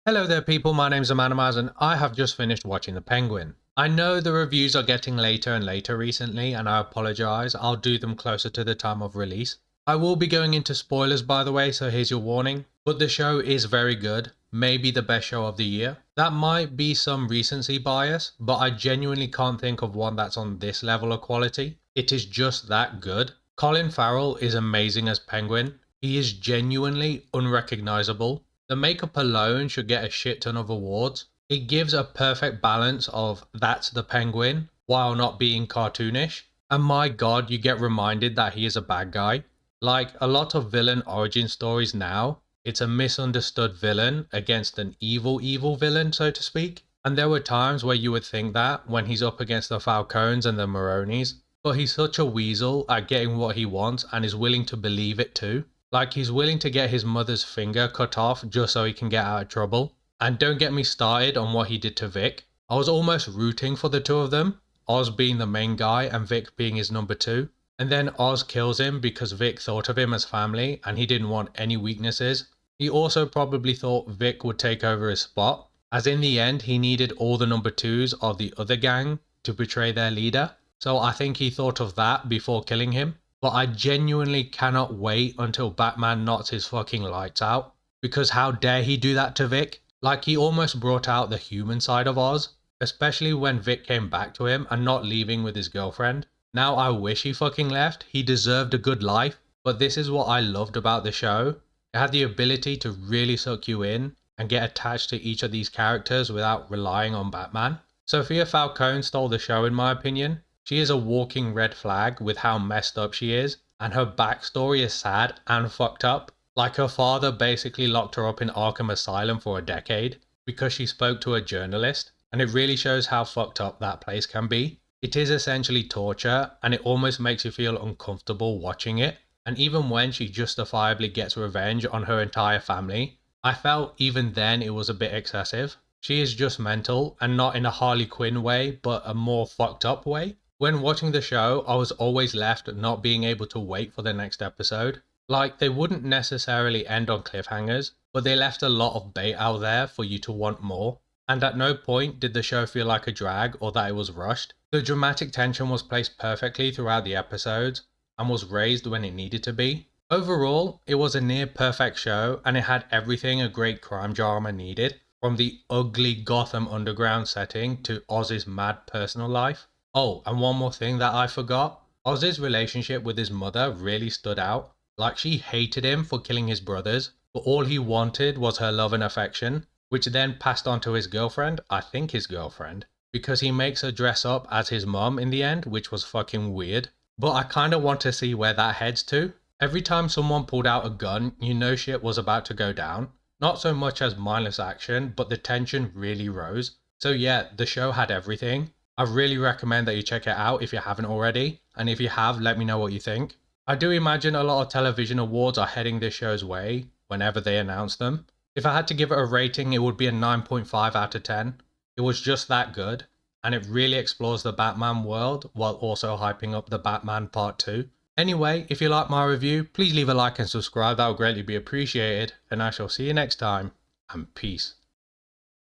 Hello there people, my name's Amanamaz and I have just finished watching The Penguin. I know the reviews are getting later and later recently and I apologise, I'll do them closer to the time of release. I will be going into spoilers by the way, so here's your warning. But the show is very good, maybe the best show of the year. That might be some recency bias, but I genuinely can't think of one that's on this level of quality. It is just that good. Colin Farrell is amazing as Penguin. He is genuinely unrecognisable. The makeup alone should get a shit ton of awards. It gives a perfect balance of that's the Penguin while not being cartoonish. And my god, you get reminded that he is a bad guy. Like a lot of villain origin stories now, it's a misunderstood villain against an evil villain, so to speak. And there were times where you would think that when he's up against the Falcones and the Maronis. But he's such a weasel at getting what he wants and is willing to believe it too. Like he's willing to get his mother's finger cut off just so he can get out of trouble. And don't get me started on what he did to Vic. I was almost rooting for the two of them, Oz being the main guy and Vic being his number two. And then Oz kills him because Vic thought of him as family and he didn't want any weaknesses. He also probably thought Vic would take over his spot, as in the end he needed all the number twos of the other gang to betray their leader. So I think he thought of that before killing him. But I genuinely cannot wait until Batman knocks his fucking lights out. Because how dare he do that to Vic? Like he almost brought out the human side of Oz. Especially when Vic came back to him and not leaving with his girlfriend. Now I wish he fucking left. He deserved a good life. But this is what I loved about the show. It had the ability to really suck you in and get attached to each of these characters without relying on Batman. Sophia Falcone stole the show in my opinion. She is a walking red flag with how messed up she is, and her backstory is sad and fucked up. Like her father basically locked her up in Arkham Asylum for a decade because she spoke to a journalist, and it really shows how fucked up that place can be. It is essentially torture and it almost makes you feel uncomfortable watching it, and even when she justifiably gets revenge on her entire family, I felt even then it was a bit excessive. She is just mental and not in a Harley Quinn way but a more fucked up way. When watching the show, I was always left not being able to wait for the next episode. Like, they wouldn't necessarily end on cliffhangers, but they left a lot of bait out there for you to want more. And at no point did the show feel like a drag or that it was rushed. The dramatic tension was placed perfectly throughout the episodes and was raised when it needed to be. Overall, it was a near perfect show and it had everything a great crime drama needed, from the ugly Gotham underground setting to Oz's mad personal life. Oh, and one more thing that I forgot. Oz's relationship with his mother really stood out. Like she hated him for killing his brothers, but all he wanted was her love and affection, which then passed on to his girlfriend, I think his girlfriend, because he makes her dress up as his mum in the end, which was fucking weird. But I kinda want to see where that heads to. Every time someone pulled out a gun, you know shit was about to go down. Not so much as mindless action, but the tension really rose. So yeah, the show had everything. I really recommend that you check it out if you haven't already, and if you have, let me know what you think. I do imagine a lot of television awards are heading this show's way whenever they announce them. If I had to give it a rating, it would be a 9.5 out of 10. It was just that good, and it really explores the Batman world while also hyping up the Batman Part 2. Anyway, if you like my review, please leave a like and subscribe, that would greatly be appreciated, and I shall see you next time, and peace.